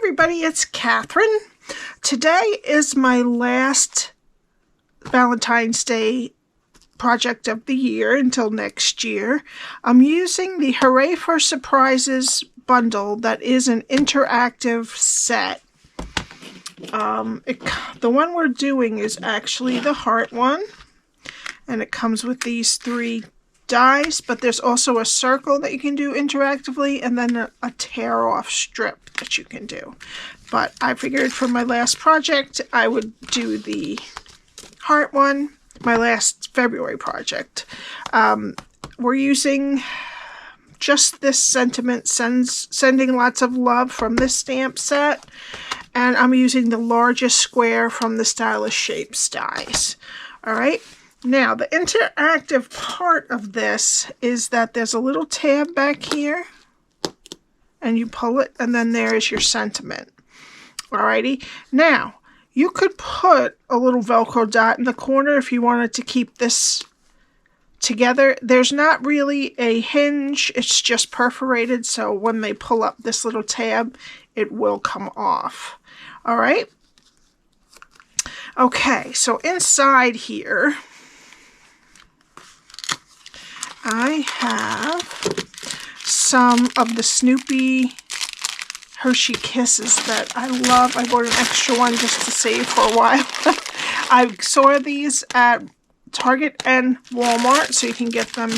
everybody, it's Cathryn. Today is my last Valentine's Day project of the year until next year. I'm using the Hooray for Surprises bundle that is an interactive set. The one we're doing is actually the heart one, and it comes with these 3 dies, but there's also a circle that you can do interactively, and then a tear off strip that you can do. But I figured for my last project I would do the heart one, my last February project. We're using just this sentiment, sending lots of love from this stamp set, and I'm using the largest square from the Stylish Shapes dies. Alright. Now, the interactive part of this is that there's a little tab back here, and you pull it, and then there's your sentiment. Alrighty. Now, you could put a little Velcro dot in the corner if you wanted to keep this together. There's not really a hinge, it's just perforated, so when they pull up this little tab, it will come off. Alright? Okay, so inside here, I have some of the Snoopy Hershey Kisses that I love. I bought an extra one just to save for a while. I saw these at Target and Walmart, so you can get them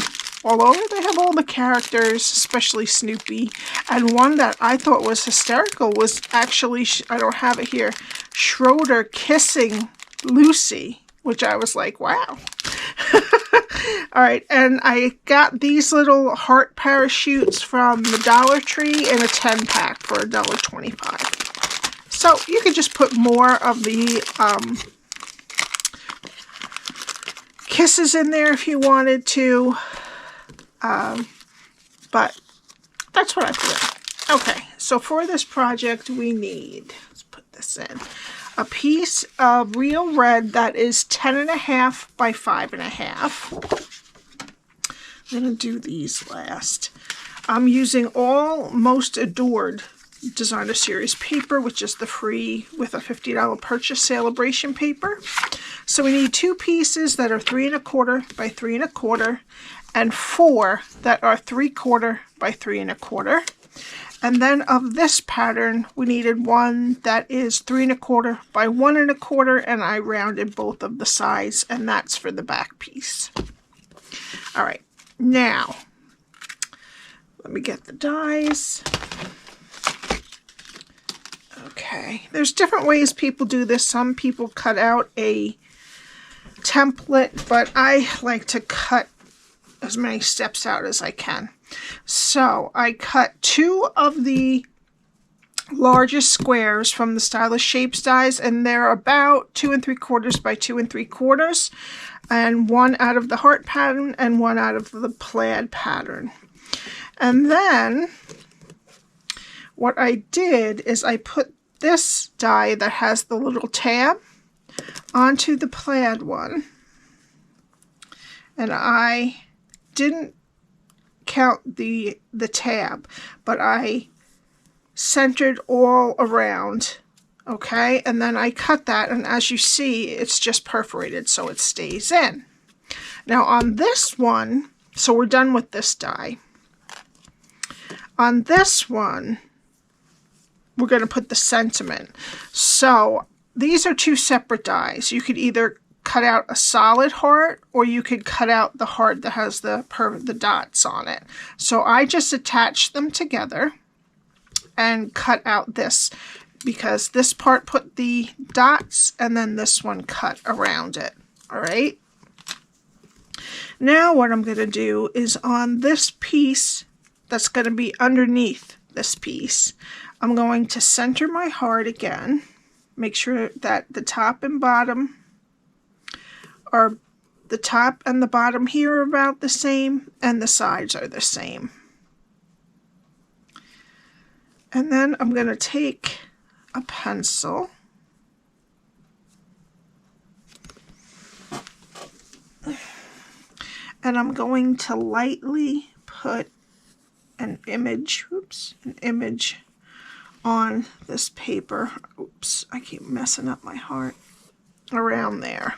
all over. They have all the characters, especially Snoopy. And one that I thought was hysterical was actually, I don't have it here, Schroeder kissing Lucy, which I was like, wow. Alright, and I got these little heart parachutes from the Dollar Tree in a 10-pack for $1.25. So you could just put more of the kisses in there if you wanted to. But that's what I put. Okay, so for this project we need, let's put this in, a piece of real red that is 10.5 by 5.5. I'm going to do these last. I'm using all Most Adored Designer Series paper, which is the free with a $50 purchase Saleabration paper. So we need 2 pieces that are 3 1/4 by 3 1/4 and 4 that are 3/4 by 3 1/4. And then of this pattern, we needed one that is 3 1/4 by 1 1/4, and I rounded both of the sides, and that's for the back piece. All right, now let me get the dies. Okay, there's different ways people do this. Some people cut out a template, but I like to cut as many steps out as I can. So I cut 2 of the largest squares from the Stylish Shapes dies, and they're about 2 3/4 by 2 3/4, and 1 out of the heart pattern and 1 out of the plaid pattern. And then what I did is I put this die that has the little tab onto the plaid one, and I didn't count the tab, but I centered all around, okay, and then I cut that, and as you see, it's just perforated so it stays in. Now on this one, so we're done with this die. On this one, we're going to put the sentiment. So these are 2 separate dies. You could either cut out a solid heart, or you could cut out the heart that has the dots on it. So I just attached them together and cut out this, because this part put the dots and then this one cut around it. All right. Now what I'm going to do is on this piece that's going to be underneath this piece, I'm going to center my heart again, make sure that the top and bottom are, the top and the bottom here are about the same, and the sides are the same. And then I'm going to take a pencil and I'm going to lightly put an image on this paper. Oops, I keep messing up my heart. Around there.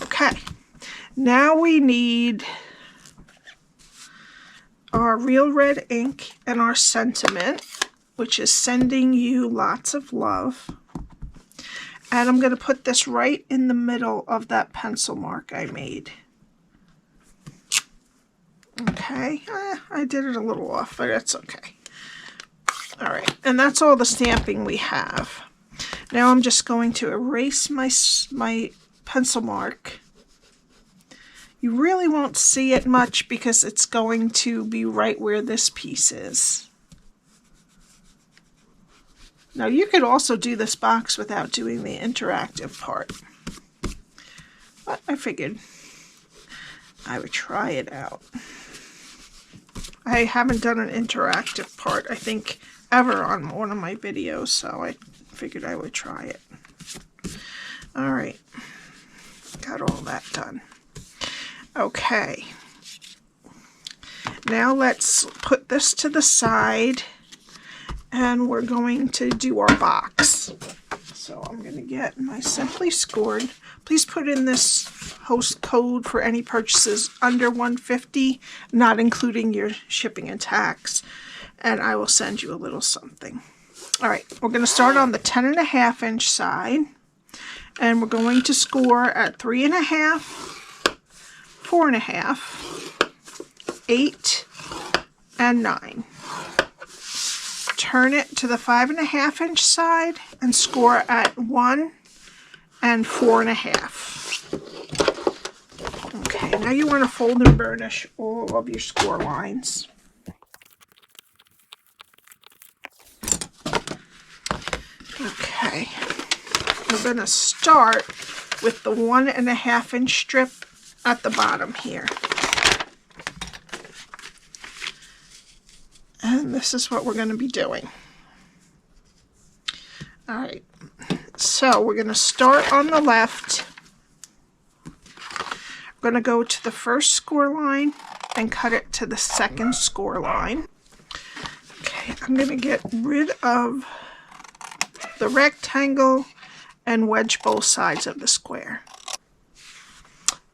Okay, now we need our Real Red ink and our sentiment, which is sending you lots of love. And I'm going to put this right in the middle of that pencil mark I made. Okay, I did it a little off, but it's okay. All right, and that's all the stamping we have. Now I'm just going to erase my pencil mark. You really won't see it much because it's going to be right where this piece is. Now you could also do this box without doing the interactive part, but I figured I would try it out. I haven't done an interactive part, I think, ever on one of my videos, so I figured I would try it. All right, got all that done. Okay, now let's put this to the side and we're going to do our box. So I'm going to get my Simply Scored. Please put in this host code for any purchases under $150, not including your shipping and tax, and I will send you a little something. All right, we're going to start on the 10.5 inch side, and we're going to score at 3.5, 4.5, 8, and 9. Turn it to the 5.5 inch side and score at 1 and 4.5. Okay, now you want to fold and burnish all of your score lines. Okay, we're going to start with the 1.5 inch strip at the bottom here. And this is what we're going to be doing. All right, so we're going to start on the left. We're going to go to the first score line and cut it to the second score line. Okay, I'm going to get rid of the rectangle and wedge both sides of the square.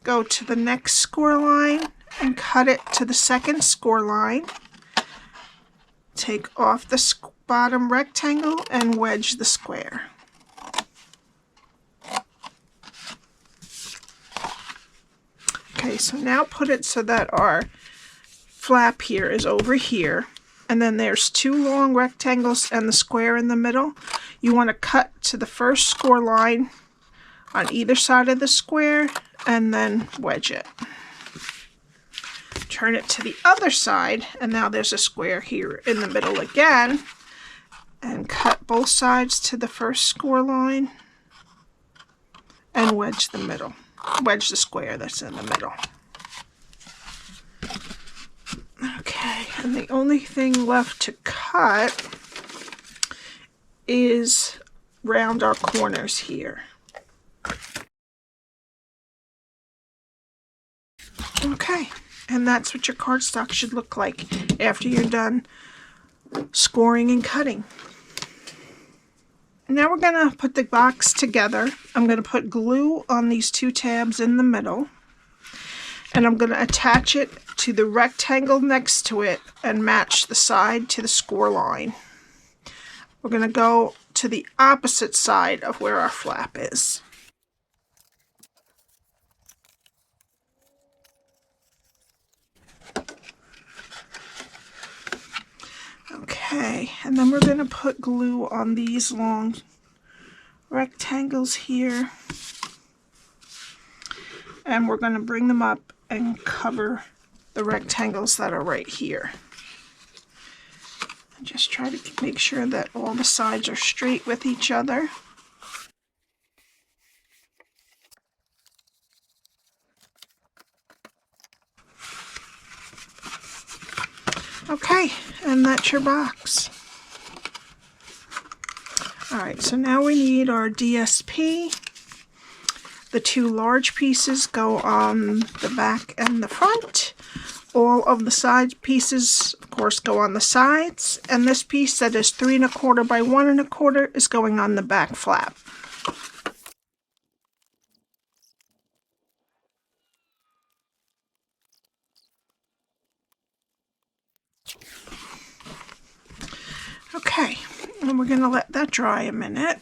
Go to the next score line and cut it to the second score line. Take off the bottom rectangle and wedge the square. Okay, so now put it so that our flap here is over here, and then there's two long rectangles and the square in the middle. You want to cut to the first score line on either side of the square and then wedge it. Turn it to the other side, and now there's a square here in the middle again, and cut both sides to the first score line and wedge the middle. Wedge the square that's in the middle. Okay, and the only thing left to cut is round our corners here. Okay, and that's what your cardstock should look like after you're done scoring and cutting. Now we're going to put the box together. I'm going to put glue on these two tabs in the middle, and I'm going to attach it to the rectangle next to it and match the side to the score line. We're going to go to the opposite side of where our flap is. Okay, and then we're going to put glue on these long rectangles here, and we're going to bring them up and cover the rectangles that are right here. And just try to make sure that all the sides are straight with each other. Okay, and that's your box. Alright, so now we need our DSP. The two large pieces go on the back and the front. All of the side pieces, of course, go on the sides, and this piece that is 3 1/4 by 1 1/4 is going on the back flap. Okay, and we're going to let that dry a minute.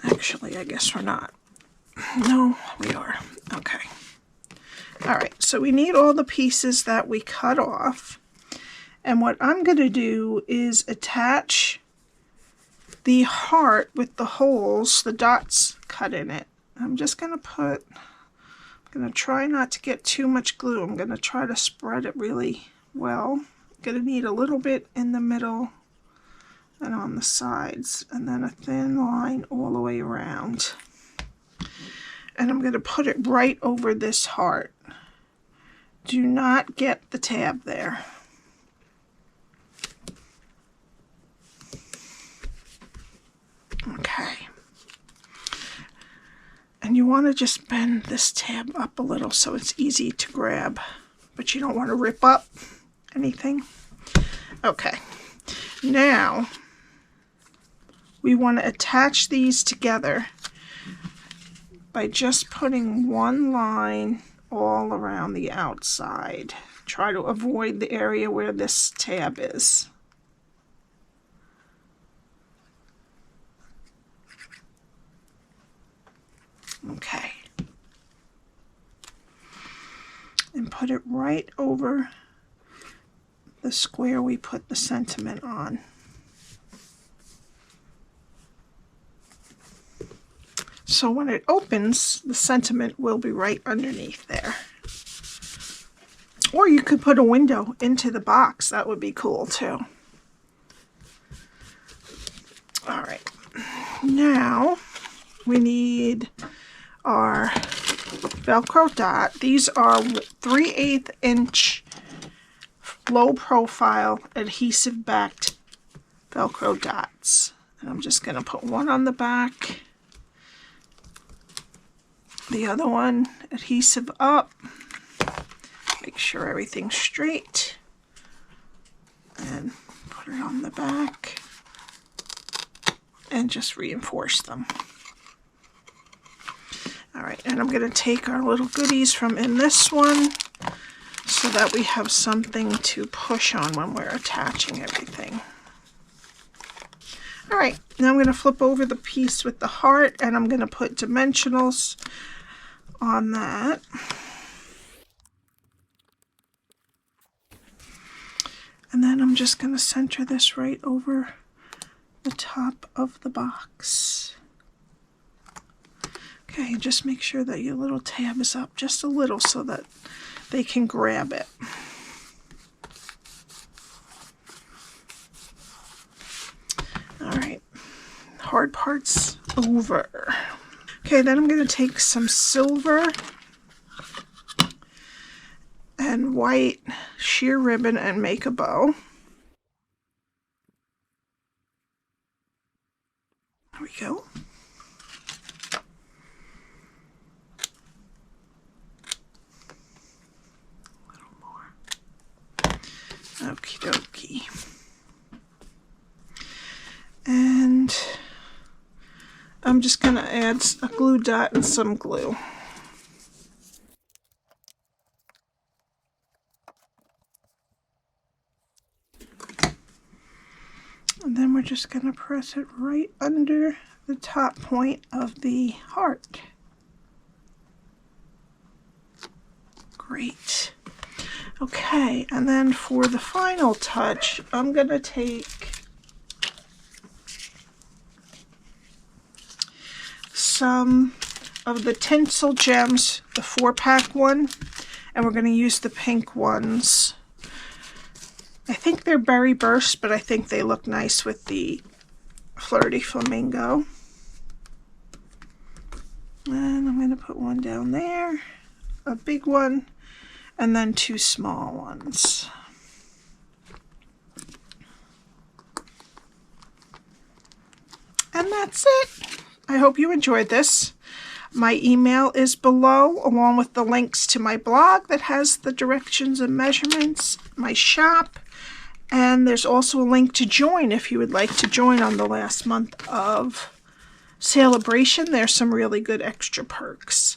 Actually, I guess we're not. No, we are. Okay. All right, so we need all the pieces that we cut off. And what I'm going to do is attach the heart with the holes, the dots cut in it. I'm just going to try not to get too much glue. I'm going to try to spread it really well. I'm going to need a little bit in the middle and on the sides, and then a thin line all the way around. And I'm going to put it right over this heart. Do not get the tab there. Okay. And you want to just bend this tab up a little so it's easy to grab, but you don't want to rip up anything. Okay. Now, we want to attach these together by just putting one line all around the outside. Try to avoid the area where this tab is. Okay. And put it right over the square we put the sentiment on. So when it opens, the sentiment will be right underneath there. Or you could put a window into the box. That would be cool too. All right. Now we need our Velcro dot. These are 3/8 inch low profile adhesive backed Velcro dots. And I'm just going to put one on the back. The other one, adhesive up. Make sure everything's straight. And put it on the back. And just reinforce them. Alright, and I'm going to take our little goodies from in this one so that we have something to push on when we're attaching everything. Alright, now I'm going to flip over the piece with the heart and I'm going to put dimensionals on that. And then I'm just going to center this right over the top of the box. Okay, just make sure that your little tab is up just a little so that they can grab it. Alright, hard part's over. Okay, then I'm going to take some silver and white sheer ribbon and make a bow. There we go. A little more. Okie dokie. And I'm just going to add a glue dot and some glue. And then we're just going to press it right under the top point of the heart. Great. Okay, and then for the final touch, I'm going to take some of the Tinsel Gems, the 4-pack one, and we're going to use the pink ones. I think they're Berry Burst, but I think they look nice with the Flirty Flamingo. And I'm going to put one down there, a big one, and then 2 small ones. And that's it. I hope you enjoyed this. My email is below, along with the links to my blog that has the directions and measurements, my shop, and there's also a link to join if you would like to join on the last month of Saleabration. There's some really good extra perks.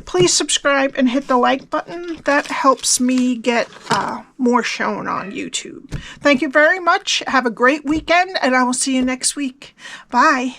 Please subscribe and hit the like button. That helps me get more shown on YouTube. Thank you very much. Have a great weekend, and I will see you next week. Bye.